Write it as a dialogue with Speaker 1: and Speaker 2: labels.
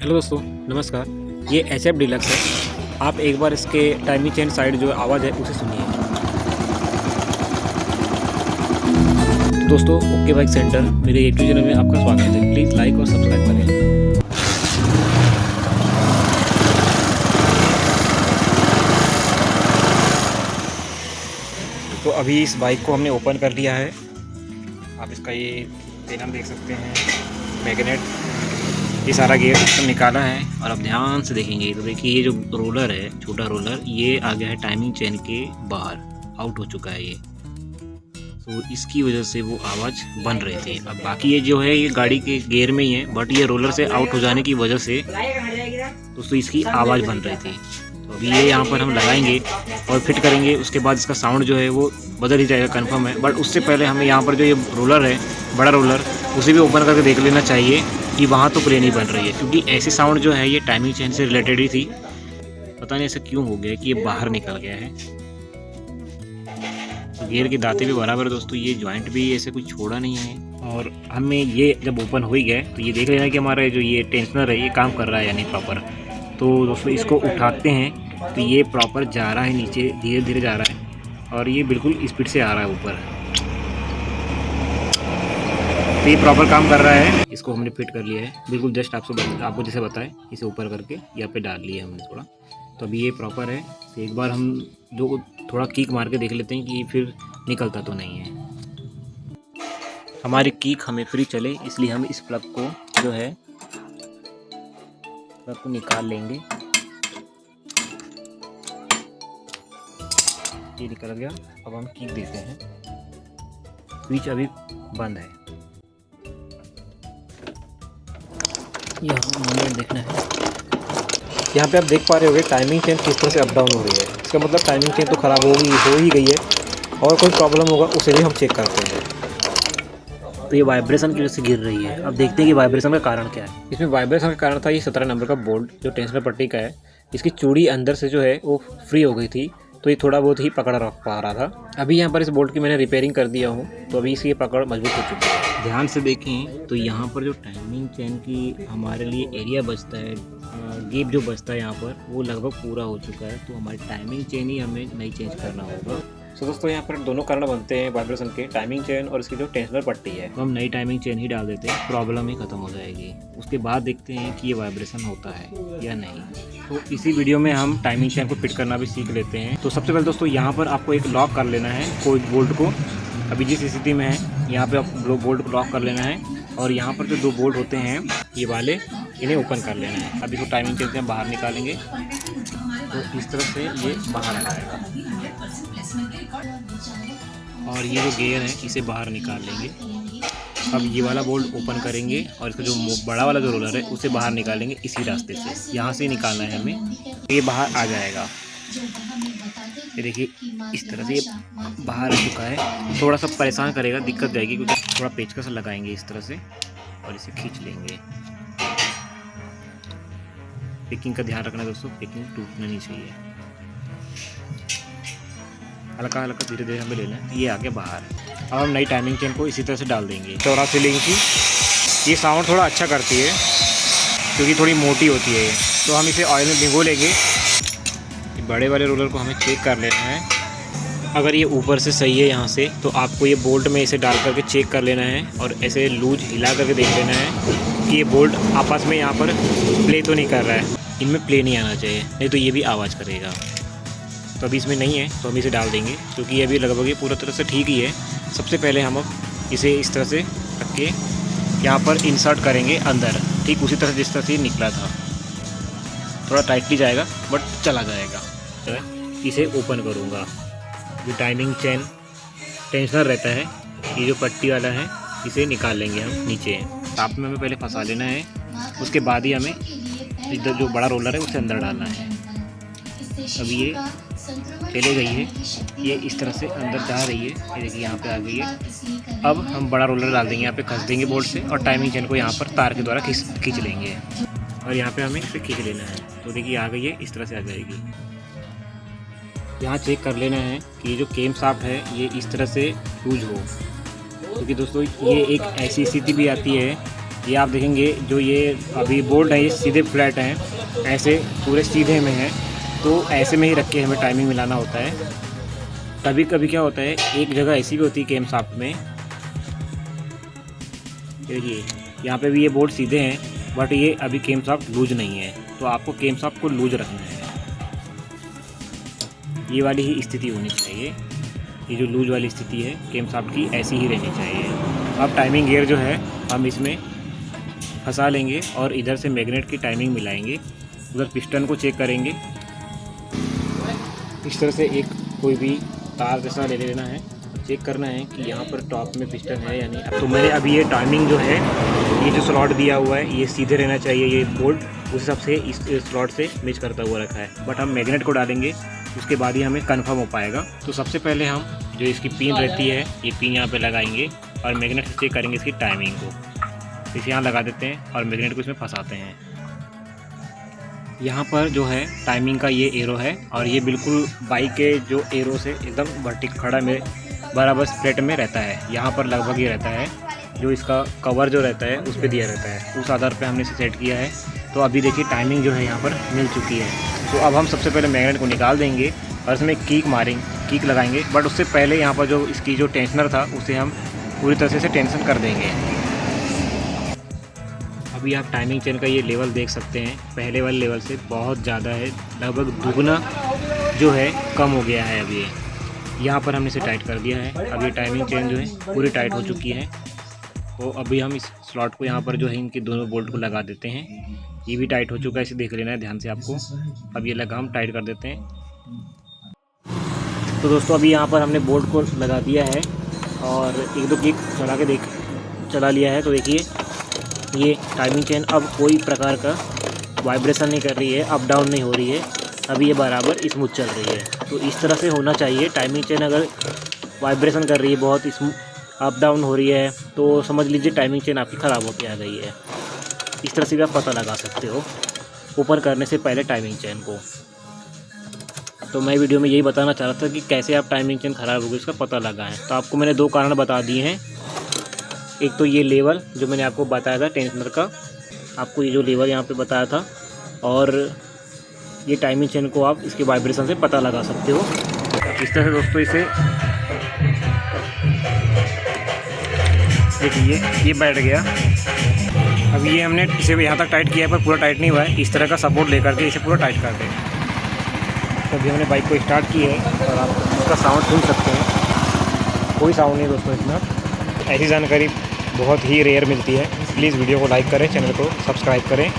Speaker 1: Hello दोस्तों, नमस्कार। ये एच एफ डीलक्स है। आप एक बार इसके टाइमिंग चेन साइड जो आवाज़ है उसे सुनिए। तो दोस्तों, ओके बाइक सेंटर मेरे यूट्यूब चैनल में आपका स्वागत है। प्लीज़ लाइक और सब्सक्राइब करें। तो अभी इस बाइक को हमने ओपन कर लिया है। आप इसका ये पैनल देख सकते हैं, मैग्नेट, ये सारा गेयर सिस्टम निकाला है। और अब ध्यान से देखेंगे तो देखिए ये जो रोलर है, छोटा रोलर, ये आ गया है टाइमिंग चेन के बाहर, आउट हो चुका है ये। तो इसकी वजह से वो आवाज़ बन रही थी। अब बाकी ये जो है ये गाड़ी के गियर में ही है, बट ये रोलर से आउट हो जाने की वजह से दोस्तों इसकी आवाज़ बन रही थी। तो अभी ये यहाँ पर हम लगाएंगे और फिट करेंगे। उसके बाद इसका साउंड जो है वो बदल ही जाएगा, कंफर्म है। बट उससे पहले हमें यहाँ पर जो ये रोलर है, बड़ा रोलर, उसे भी ओपन करके देख लेना चाहिए कि वहाँ तो प्ले नहीं बन रही है, क्योंकि ऐसी साउंड जो है ये टाइमिंग चेन से रिलेटेड ही थी। पता नहीं ऐसा क्यों हो गया कि ये बाहर निकल गया है। तो गियर के दांते भी बराबर है दोस्तों, ये जॉइंट भी ऐसे कुछ छोड़ा नहीं है। और हमें ये जब ओपन हो ही गए तो ये देख लेना कि हमारा जो ये टेंशनर है ये काम कर रहा है या नहीं प्रॉपर। तो दोस्तों इसको उठाते हैं तो ये प्रॉपर जा रहा है नीचे, धीरे धीरे जा रहा है और ये बिल्कुल स्पीड से आ रहा है ऊपर। तो ये प्रॉपर काम कर रहा है। इसको हमने फिट कर लिया है बिल्कुल, जस्ट आपको जैसे बताएं, इसे ऊपर करके यहाँ पे डाल लिया हमने थोड़ा। तो अभी ये प्रॉपर है। तो एक बार हम जो थोड़ा किक मार के देख लेते हैं कि फिर निकलता तो नहीं है। हमारी किक हमें फ्री चले, इसलिए हम इस प्लग को जो है प्लग को निकाल लेंगे। ये निकल गया। अब हम किक देते हैं। स्विच अभी बंद है। यहाँ हमें देखना है, यहाँ पे आप देख पा रहे होंगे टाइमिंग चेन किस तरह से अप डाउन हो रही है। इसका मतलब टाइमिंग चेन तो ख़राब हो ही गई है और कोई प्रॉब्लम होगा उसे भी हम चेक करते हैं। तो ये वाइब्रेशन की वजह से गिर रही है। अब देखते हैं कि वाइब्रेशन का कारण क्या है। इसमें वाइब्रेशन का कारण था ये 17 नंबर का बोल्ट जो टेंशनर पट्टी का है, इसकी चूड़ी अंदर से जो है वो फ्री हो गई थी, तो ये थोड़ा बहुत ही पकड़ रख पा रहा था। अभी यहाँ पर इस बोल्ट की मैंने रिपेयरिंग कर दिया हूँ, तो अभी इसकी पकड़ मजबूत हो चुकी है। ध्यान से देखें तो यहाँ पर जो टाइमिंग चेन की हमारे लिए एरिया बचता है, गैप जो बचता है यहाँ पर, वो लगभग पूरा हो चुका है। तो हमारी टाइमिंग चेन ही हमें नहीं चेंज करना होगा। तो दोस्तों यहाँ पर दोनों कारण बनते हैं वाइब्रेशन के, टाइमिंग चेन और इसकी जो टेंशनर पट्टी है। तो हम नई टाइमिंग चेन ही डाल देते हैं, प्रॉब्लम ही खत्म हो जाएगी। उसके बाद देखते हैं कि ये वाइब्रेशन होता है या नहीं। तो इसी वीडियो में हम टाइमिंग चेन को फिट करना भी सीख लेते हैं। तो सबसे पहले दोस्तों यहाँ पर आपको एक लॉक कर लेना है कोई बोल्ट को। अभी जिस स्थिति में है यहाँ पे आप बोल्ट को लॉक कर लेना है और यहाँ पर जो दो बोल्ट होते हैं ये वाले, इन्हें ओपन कर लेना है। अभी इसको टाइमिंग चेन से हम बाहर निकालेंगे तो इस तरह से ये बाहर आ जाएगा। और ये जो गियर है इसे बाहर निकाल लेंगे। अब ये वाला बोल्ट ओपन करेंगे और इसका जो बड़ा वाला जो रोलर है उसे बाहर निकालेंगे इसी रास्ते से। यहाँ से निकालना है हमें, ये बाहर आ जाएगा। ये देखिए इस तरह से ये बाहर आ चुका है। थोड़ा सा परेशान करेगा, दिक्कत जाएगी, क्योंकि थोड़ा पेचकस लगाएंगे इस तरह से और इसे खींच लेंगे। पैकिंग का ध्यान रखना दोस्तों, पैकिंग टूटना नहीं चाहिए। हल्का हल्का धीरे धीरे हमें लेना है। ये आ गया बाहर। अब हम नई टाइमिंग चेन को इसी तरह से डाल देंगे। 84 लिंक की ये साउंड थोड़ा अच्छा करती है क्योंकि थोड़ी मोटी होती है। तो हम इसे ऑयल में भिगो लेंगे। बड़े वाले रोलर को हमें चेक कर लेना है। अगर ये ऊपर से सही है यहाँ से, तो आपको ये बोल्ट में इसे डाल करके चेक कर लेना है और ऐसे लूज हिला करके देख लेना है कि ये बोल्ट आपस में यहाँ पर प्ले तो नहीं कर रहा है। इनमें प्ले नहीं आना चाहिए, नहीं तो ये भी आवाज़ करेगा। तो अभी इसमें नहीं है तो हम इसे डाल देंगे, क्योंकि ये अभी लगभग ये पूरा तरह से ठीक ही है। सबसे पहले हम अब इसे इस तरह से रख के यहाँ पर इंसर्ट करेंगे अंदर, ठीक उसी तरह जिस तरह से निकला था। थोड़ा टाइटली जाएगा बट चला जाएगा। तो इसे ओपन करूँगा। जो टाइमिंग चेन टेंशनर रहता है, ये जो पट्टी वाला है, इसे निकाल लेंगे हम नीचे। टाप में हमें पहले फंसा लेना है, उसके बाद ही हमें इधर जो बड़ा रोलर है उसे अंदर डालना है। अब ये चले गई है, ये इस तरह से अंदर जा रही है। ये देखिए यहाँ पे आ गई है। अब हम बड़ा रोलर डाल देंगे, यहाँ पे कस देंगे बोल्ट से और टाइमिंग चेन को यहाँ पर तार के द्वारा खींच लेंगे और यहाँ पे हमें इसे खींच लेना है। तो देखिए आ गई है, इस तरह से आ जाएगी। यहाँ चेक कर लेना है कि ये जो केम शाफ्ट है ये इस तरह से लूज हो, क्योंकि दोस्तों ये एक ऐसी स्थिति भी आती है ये आप देखेंगे जो ये अभी बोल्ट है ये सीधे फ्लैट हैं, ऐसे पूरे सीधे में हैं, तो ऐसे में ही रख के हमें टाइमिंग मिलाना होता है। कभी कभी क्या होता है एक जगह ऐसी भी होती है केम शाफ्ट में, देखिए यहाँ पे भी ये बोल्ट सीधे हैं बट ये अभी केम शाफ्ट लूज नहीं है, तो आपको केम शाफ्ट को लूज रखना है। ये वाली ही स्थिति होनी चाहिए, ये जो लूज वाली स्थिति है केम शाफ्ट की ऐसी ही रहनी चाहिए। अब टाइमिंग गियर जो है हम इसमें फंसा लेंगे और इधर से मैग्नेट की टाइमिंग मिलाएंगे, उधर पिस्टन को चेक करेंगे। इस तरह से एक कोई भी तार जैसा ले लेना है, चेक करना है कि यहाँ पर टॉप में पिस्टन है या नहीं। तो मैंने अभी ये टाइमिंग जो है, ये जो स्लॉट दिया हुआ है ये सीधे रहना चाहिए, ये बोल्ट उस हिसाब से इस स्लॉट से मैच करता हुआ रखा है। बट हम मैग्नेट को डालेंगे उसके बाद ही हमें कंफर्म हो पाएगा। तो सबसे पहले हम जो इसकी पिन रहती है ये पिन यहाँ पे लगाएंगे और मैग्नेट से चेक करेंगे इसकी टाइमिंग को। इसे यहाँ लगा देते हैं और मैग्नेट को इसमें फंसाते हैं। यहाँ पर जो है टाइमिंग का ये एरो है और ये बिल्कुल बाइक के जो एरो से एकदम वर्टिकल खड़ा में बराबर स्प्रेड में रहता है। यहाँ पर लगभग ये रहता है, जो इसका कवर जो रहता है उस पर दिया रहता है, उस आधार पे हमने इसे सेट किया है। तो अभी देखिए टाइमिंग जो है यहाँ पर मिल चुकी है। तो अब हम सबसे पहले मैग्नेट को निकाल देंगे और इसमें कीक लगाएंगे। बट उससे पहले यहाँ पर जो इसकी जो टेंशनर था उसे हम पूरी तरह से टेंशन कर देंगे। अभी आप टाइमिंग चेन का ये लेवल देख सकते हैं, पहले वाले लेवल से बहुत ज़्यादा है, लगभग दुगना जो है कम हो गया है। अभी यहाँ पर हमने इसे टाइट कर दिया है। अब ये टाइमिंग चेन जो है पूरी टाइट हो चुकी है। तो अभी हम इस स्लॉट को यहाँ पर जो है इनके दोनों बोल्ट को लगा देते हैं। ये भी टाइट हो चुका है, इसे देख लेना है ध्यान से आपको। अब ये लगा हम टाइट कर देते हैं। तो दोस्तों अभी यहाँ पर हमने बोल्ट को लगा दिया है और एक दो क्लिक चला लिया है। तो देखिए ये टाइमिंग चेन अब कोई प्रकार का वाइब्रेशन नहीं कर रही है, अप डाउन नहीं हो रही है, अभी ये बराबर स्मूथ चल रही है। तो इस तरह से होना चाहिए। टाइमिंग चेन अगर वाइब्रेशन कर रही है, बहुत अप डाउन हो रही है, तो समझ लीजिए टाइमिंग चेन आपकी ख़राब होकर आ गई है। इस तरह से भी आप पता लगा सकते हो ऊपर करने से पहले टाइमिंग चेन को। तो मैं वीडियो में यही बताना चाह रहा था कि कैसे आप टाइमिंग चेन ख़राब हो गई इसका पता लगाएं। तो आपको मैंने दो कारण बता दिए हैं। एक तो ये लेवल जो मैंने आपको बताया था टेंशनर का, आपको ये जो लेवल यहाँ पे बताया था, और ये टाइमिंग चेन को आप इसके वाइब्रेशन से पता लगा सकते हो। इस तरह से दोस्तों इसे देखिए ये बैठ गया। अब ये हमने इसे यहाँ तक टाइट किया है पर पूरा टाइट नहीं हुआ है। इस तरह का सपोर्ट लेकर के इसे पूरा टाइट कर दें। तो अभी हमने बाइक को स्टार्ट की है और आप इसका साउंड सुन सकते हैं। कोई साउंड नहीं दोस्तों इसमें। ऐसी जानकारी बहुत ही रेयर मिलती है। प्लीज़ वीडियो को लाइक करें, चैनल को सब्सक्राइब करें।